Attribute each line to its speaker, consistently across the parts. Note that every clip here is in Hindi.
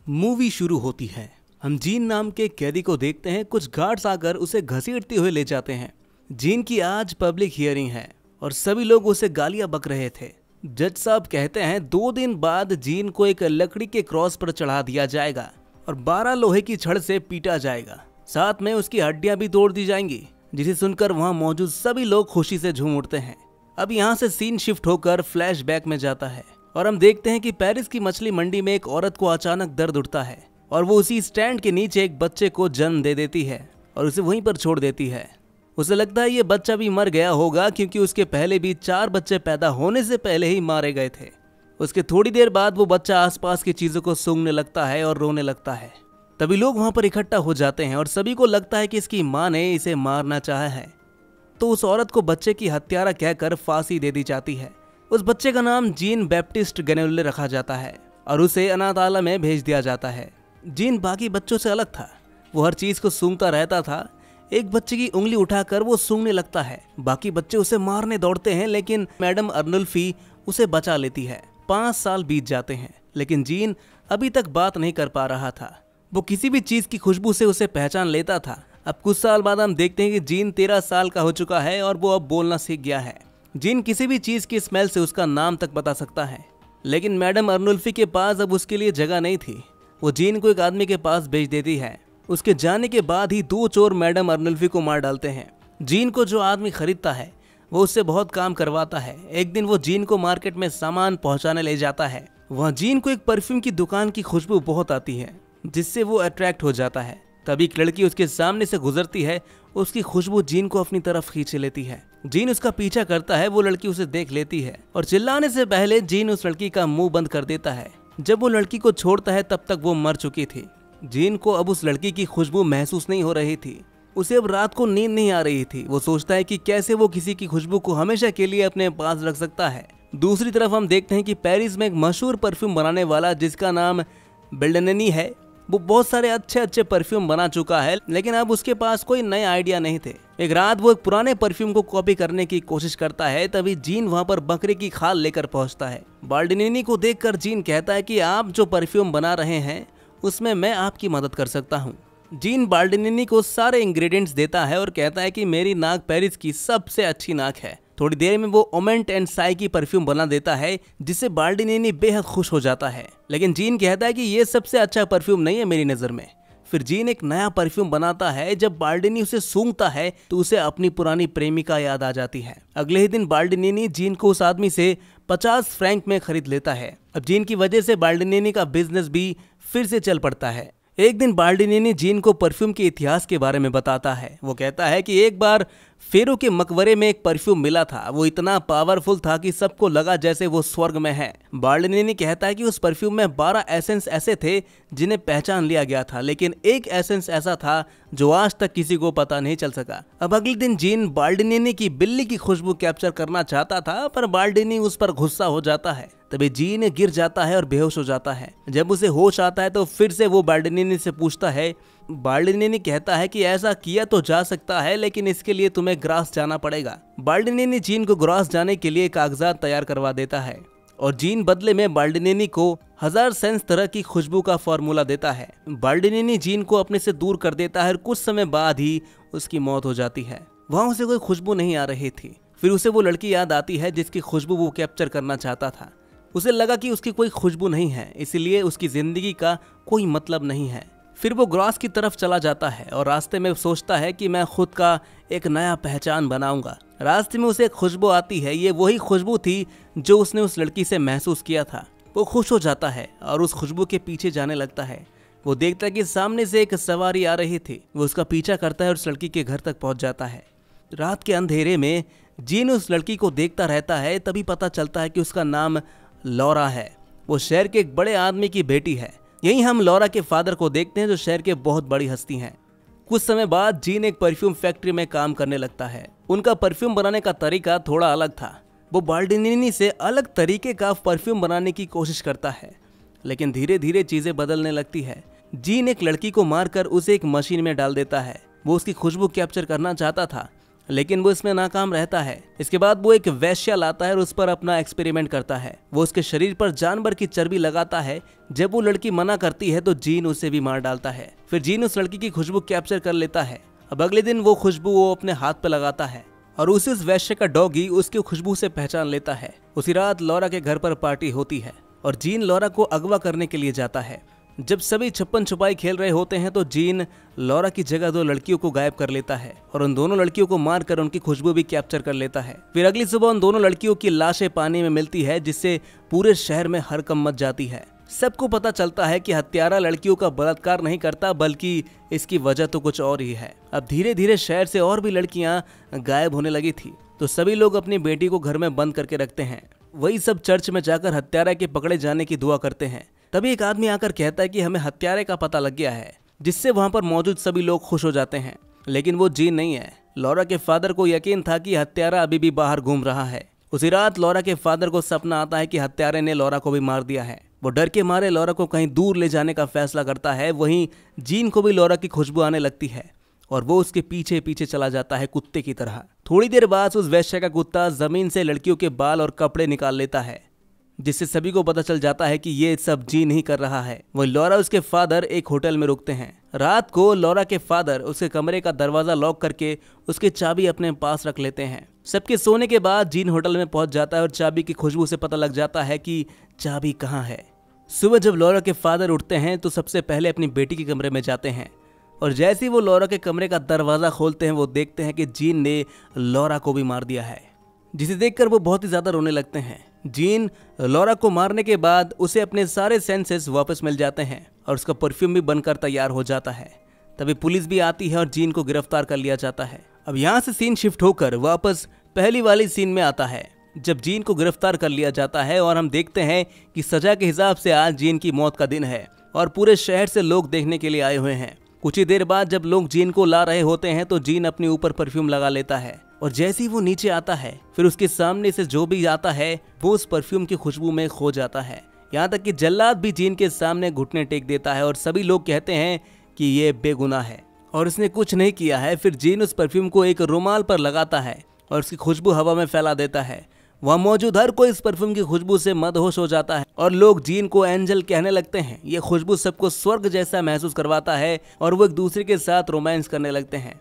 Speaker 1: मूवी शुरू होती है। हम जीन नाम के कैदी को देखते हैं। कुछ गार्ड्स आकर उसे घसीटते हुए ले जाते हैं। जीन की आज पब्लिक हियरिंग है और सभी लोग उसे गालियां बक रहे थे। जज साहब कहते हैं 2 दिन बाद जीन को एक लकड़ी के क्रॉस पर चढ़ा दिया जाएगा और 12 लोहे की छड़ से पीटा जाएगा। साथ में उसकी हड्डियां भी तोड़ दी जाएंगी, जिसे सुनकर वहां मौजूद सभी लोग खुशी से झूम उठते हैं। अब यहाँ से सीन शिफ्ट होकर फ्लैशबैक में जाता है और हम देखते हैं कि पेरिस की मछली मंडी में एक औरत को अचानक दर्द उठता है और वो उसी स्टैंड के नीचे एक बच्चे को जन्म दे देती है और उसे वहीं पर छोड़ देती है। उसे लगता है ये बच्चा भी मर गया होगा, क्योंकि उसके पहले भी 4 बच्चे पैदा होने से पहले ही मारे गए थे। उसके थोड़ी देर बाद वो बच्चा आसपास की चीजों को सूंघने लगता है और रोने लगता है। तभी लोग वहां पर इकट्ठा हो जाते हैं और सभी को लगता है कि इसकी माँ ने इसे मारना चाहा है, तो उस औरत को बच्चे की हत्यारा कहकर फांसी दे दी जाती है। उस बच्चे का नाम जीन बैप्टिस्ट गनेउले रखा जाता है और उसे अनाथालय में भेज दिया जाता है। जीन बाकी बच्चों से अलग था। वो हर चीज को सूंघता रहता था। एक बच्चे की उंगली उठाकर वो सूंघने लगता है। बाकी बच्चे उसे मारने दौड़ते हैं, लेकिन मैडम अर्नुल्फी उसे बचा लेती है। 5 साल बीत जाते हैं, लेकिन जीन अभी तक बात नहीं कर पा रहा था। वो किसी भी चीज की खुशबू से उसे पहचान लेता था। अब कुछ साल बाद हम देखते हैं कि जीन 13 साल का हो चुका है और वो अब बोलना सीख गया है। जीन किसी भी चीज की स्मेल से उसका नाम तक बता सकता है, लेकिन मैडम अर्नुल्फी के पास अब उसके लिए जगह नहीं थी। वो जीन को एक आदमी के पास भेज देती है। उसके जाने के बाद ही 2 चोर मैडम अर्नुल्फी को मार डालते हैं। जीन को जो आदमी खरीदता है वो उससे बहुत काम करवाता है। एक दिन वो जीन को मार्केट में सामान पहुंचाने ले जाता है। वहाँ जीन को एक परफ्यूम की दुकान की खुशबू बहुत आती है, जिससे वो अट्रैक्ट हो जाता है। तभी एक लड़की उसके सामने से गुजरती है। उसकी खुशबू जीन को अपनी तरफ खींच लेती है। जीन उसका पीछा करता है। वो लड़की उसे देख लेती है और चिल्लाने से पहले जीन उस लड़की का मुंह बंद कर देता है। जब वो लड़की को छोड़ता है तब तक वो मर चुकी थी। जीन को अब उस लड़की की खुशबू महसूस नहीं हो रही थी। उसे अब रात को नींद नहीं आ रही थी। वो सोचता है कि कैसे वो किसी की खुशबू को हमेशा के लिए अपने पास रख सकता है। दूसरी तरफ हम देखते हैं कि पेरिस में एक मशहूर परफ्यूम बनाने वाला, जिसका नाम बेल्डनेनी है, वो बहुत सारे अच्छे परफ्यूम बना चुका है, लेकिन अब उसके पास कोई नए आइडिया नहीं थे। एक रात वो एक पुराने परफ्यूम को कॉपी करने की कोशिश करता है। तभी जीन वहां पर बकरे की खाल लेकर पहुंचता है। बाल्डिनेनी को देखकर जीन कहता है कि आप जो परफ्यूम बना रहे हैं उसमें मैं आपकी मदद कर सकता हूँ। जीन बाल्डिनेनी को सारे इंग्रेडिएंट्स देता है और कहता है कि मेरी नाक पेरिस की सबसे अच्छी नाक है। थोड़ी देर में वो ओमेंट एंड साई की परफ्यूम बना देता है, जिससे बाल्डिनेनी बेहद खुश हो जाता है। लेकिन जीन कहता है कि ये सबसे अच्छा परफ्यूम नहीं है मेरी नजर में। फिर जीन एक नया परफ्यूम बनाता है। जब बाल्डिनी उसे सूंघता है तो उसे अपनी पुरानी प्रेमिका याद आ जाती है। अगले ही दिन बाल्डिनेनी जीन को उस आदमी से 50 फ्रैंक में खरीद लेता है। अब जीन की वजह से बाल्डिनेनी का बिजनेस भी फिर से चल पड़ता है। एक दिन बाल्डिनेनी जीन को परफ्यूम के इतिहास के बारे में बताता है। वो कहता है कि एक बार फेरो के मकबरे में एक परफ्यूम मिला था। वो इतना पावरफुल था कि सबको लगा जैसे वो स्वर्ग में है। बाल्डिनेनी कहता है कि उस परफ्यूम में 12 एसेंस ऐसे थे जिन्हें पहचान लिया गया था, लेकिन एक एसेंस ऐसा था जो आज तक किसी को पता नहीं चल सका। अब अगले दिन जीन बाल्डिनेनी की बिल्ली की खुशबू कैप्चर करना चाहता था, पर बाल्डिनी उस पर गुस्सा हो जाता है। तभी जीन गिर जाता है और बेहोश हो जाता है। जब उसे होश आता है तो फिर से वो बाल्डिनेनी से पूछता है। बाल्डिनेनी कहता है कि ऐसा किया तो जा सकता है, लेकिन इसके लिए तुम्हें ग्रास जाना पड़ेगा। बाल्डिनेनी जीन को ग्रास जाने के लिए कागजात तैयार करवा देता है और जीन बदले में बाल्डिनेनी को 1000 सेंस तरह की खुशबू का फॉर्मूला देता है। बाल्डिनेनी जीन को अपने से दूर कर देता है और कुछ समय बाद ही उसकी मौत हो जाती है। वहां उसे कोई खुशबू नहीं आ रही थी। फिर उसे वो लड़की याद आती है जिसकी खुशबू वो कैप्चर करना चाहता था। उसे लगा कि उसकी कोई खुशबू नहीं है, इसलिए उसकी जिंदगी का कोई मतलब नहीं है। फिर वो ग्रास की तरफ चला जाता है और रास्ते में सोचता है कि मैं खुद का एक नया पहचान बनाऊंगा। रास्ते में उसे एक खुशबू आती है। ये वही खुशबू थी जो उसने उस लड़की से महसूस किया था। वो खुश हो जाता है और उस खुशबू के पीछे जाने लगता है। वो देखता है कि सामने से एक सवारी आ रही थी। वो उसका पीछा करता है और उस लड़की के घर तक पहुंच जाता है। रात के अंधेरे में जीन उस लड़की को देखता रहता है। तभी पता चलता है कि उसका नाम लौरा है। वो शहर के एक बड़े आदमी की बेटी है। यहीं हम लौरा के फादर को देखते हैं, जो शहर के बहुत बड़ी हस्ती हैं। कुछ समय बाद जीन एक परफ्यूम फैक्ट्री में काम करने लगता है। उनका परफ्यूम बनाने का तरीका थोड़ा अलग था। वो बाल्डिनेनी से अलग तरीके का परफ्यूम बनाने की कोशिश करता है, लेकिन धीरे धीरे चीजें बदलने लगती है। जीन एक लड़की को मारकर उसे एक मशीन में डाल देता है। वो उसकी खुशबू कैप्चर करना चाहता था, लेकिन वो इसमें नाकाम रहता है। इसके बाद वो एक वेश्या लाता है और उस पर अपना एक्सपेरिमेंट करता है। वो उसके शरीर पर जानवर की चर्बी लगाता है। जब वो लड़की मना करती है तो जीन उसे भी मार डालता है। फिर जीन उस लड़की की खुशबू कैप्चर कर लेता है। अब अगले दिन वो खुशबू वो अपने हाथ पे लगाता है और उस वैश्य का डॉगी उसकी खुशबू से पहचान लेता है। उसी रात लॉरा के घर पर पार्टी होती है और जीन लॉरा को अगवा करने के लिए जाता है। जब सभी छप्पन छुपाई खेल रहे होते हैं तो जीन लॉरा की जगह 2 लड़कियों को गायब कर लेता है और उन दोनों लड़कियों को मारकर उनकी खुशबू भी कैप्चर कर लेता है। फिर अगली सुबह उन दोनों लड़कियों की लाशें पानी में मिलती है, जिससे पूरे शहर में हड़कंप मच जाती है। सबको पता चलता है कि हत्यारा लड़कियों का बलात्कार नहीं करता, बल्कि इसकी वजह तो कुछ और ही है। अब धीरे धीरे शहर से और भी लड़कियां गायब होने लगी थी, तो सभी लोग अपनी बेटी को घर में बंद करके रखते हैं। वही सब चर्च में जाकर हत्यारा के पकड़े जाने की दुआ करते हैं। तभी एक आदमी आकर कहता है कि हमें हत्यारे का पता लग गया है, जिससे वहां पर मौजूद सभी लोग खुश हो जाते हैं। लेकिन वो जीन नहीं है। लॉरा के फादर को यकीन था कि हत्यारा अभी भी बाहर घूम रहा है। उसी रात लॉरा के फादर को सपना आता है कि हत्यारे ने लॉरा को भी मार दिया है। वो डर के मारे लॉरा को कहीं दूर ले जाने का फैसला करता है। वहीं जीन को भी लॉरा की खुशबू आने लगती है और वो उसके पीछे पीछे चला जाता है कुत्ते की तरह। थोड़ी देर बाद उस वैश्य का कुत्ता जमीन से लड़कियों के बाल और कपड़े निकाल लेता है, जिससे सभी को पता चल जाता है कि ये सब जीन ही कर रहा है। वही लॉरा उसके फादर एक होटल में रुकते हैं। रात को लॉरा के फादर उसके कमरे का दरवाजा लॉक करके उसकी चाबी अपने पास रख लेते हैं। सबके सोने के बाद जीन होटल में पहुंच जाता है और चाबी की खुशबू से पता लग जाता है कि चाबी कहाँ है। सुबह जब लॉरा के फादर उठते हैं तो सबसे पहले अपनी बेटी के कमरे में जाते हैं और जैसे ही वो लॉरा के कमरे का दरवाजा खोलते हैं वो देखते हैं कि जीन ने लॉरा को भी मार दिया है, जिसे देखकर वो बहुत ही ज्यादा रोने लगते हैं। जीन लॉरा को मारने के बाद उसे अपने सारे सेंसेस वापस मिल जाते हैं और उसका परफ्यूम भी बनकर तैयार हो जाता है। तभी पुलिस भी आती है और जीन को गिरफ्तार कर लिया जाता है। अब यहाँ से सीन शिफ्ट होकर वापस पहली वाली सीन में आता है, जब जीन को गिरफ्तार कर लिया जाता है और हम देखते हैं कि सजा के हिसाब से आज जीन की मौत का दिन है और पूरे शहर से लोग देखने के लिए आए हुए हैं। कुछ ही देर बाद जब लोग जीन को ला रहे होते हैं तो जीन अपने ऊपर परफ्यूम लगा लेता है और जैसे ही वो नीचे आता है फिर उसके सामने से जो भी आता है वो उस परफ्यूम की खुशबू में खो जाता है। यहाँ तक कि जल्लाद भी जीन के सामने घुटने टेक देता है और सभी लोग कहते हैं कि ये बेगुनाह है और उसने कुछ नहीं किया है। फिर जीन उस परफ्यूम को एक रुमाल पर लगाता है और उसकी खुशबू हवा में फैला देता है। वहाँ मौजूद हर कोई इस परफ्यूम की खुशबू से मदहोश हो जाता है और लोग जीन को एंजल कहने लगते हैं। ये खुशबू सबको स्वर्ग जैसा महसूस करवाता है और वो एक दूसरे के साथ रोमांस करने लगते हैं।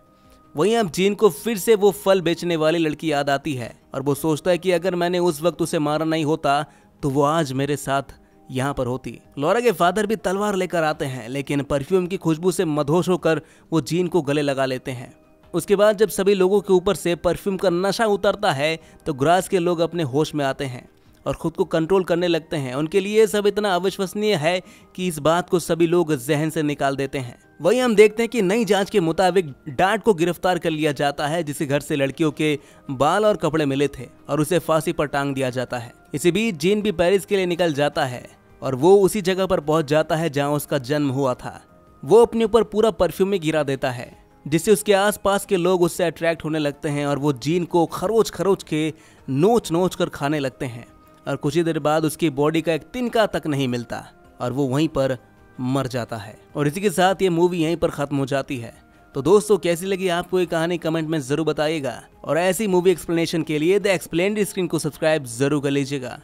Speaker 1: वहीं अब जीन को फिर से वो फल बेचने वाली लड़की याद आती है और वो सोचता है कि अगर मैंने उस वक्त उसे मारा नहीं होता तो वो आज मेरे साथ यहाँ पर होती। लॉरा के फादर भी तलवार लेकर आते हैं, लेकिन परफ्यूम की खुशबू से मदहोश होकर वो जीन को गले लगा लेते हैं। उसके बाद जब सभी लोगों के ऊपर से परफ्यूम का नशा उतरता है तो ग्रास के लोग अपने होश में आते हैं और खुद को कंट्रोल करने लगते हैं। उनके लिए ये सब इतना अविश्वसनीय है कि इस बात को सभी लोग जहन से निकाल देते हैं। वहीं हम देखते हैं कि नई जांच के मुताबिक डार्ट को गिरफ्तार कर लिया जाता है, जिसे घर से लड़कियों के बाल और कपड़े मिले थे और उसे फांसी पर टांग दिया जाता है। इसी बीच जीन भी पेरिस के लिए निकल जाता है और वो उसी जगह पर पहुंच जाता है जहाँ उसका जन्म हुआ था। वो अपने ऊपर पूरा परफ्यूम ही गिरा देता है, जिससे उसके आसपास के लोग उससे अट्रैक्ट होने लगते हैं और वो जीन को खरोच खरोच के नोच नोच कर खाने लगते हैं और कुछ ही देर बाद उसकी बॉडी का एक तिनका तक नहीं मिलता और वो वहीं पर मर जाता है। और इसी के साथ ये मूवी यहीं पर खत्म हो जाती है। तो दोस्तों कैसी लगी आपको ये कहानी कमेंट में जरूर बताइएगा और ऐसी मूवी एक्सप्लेनेशन के लिए द एक्सप्लेन्ड स्क्रीन को सब्सक्राइब जरूर कर लीजिएगा।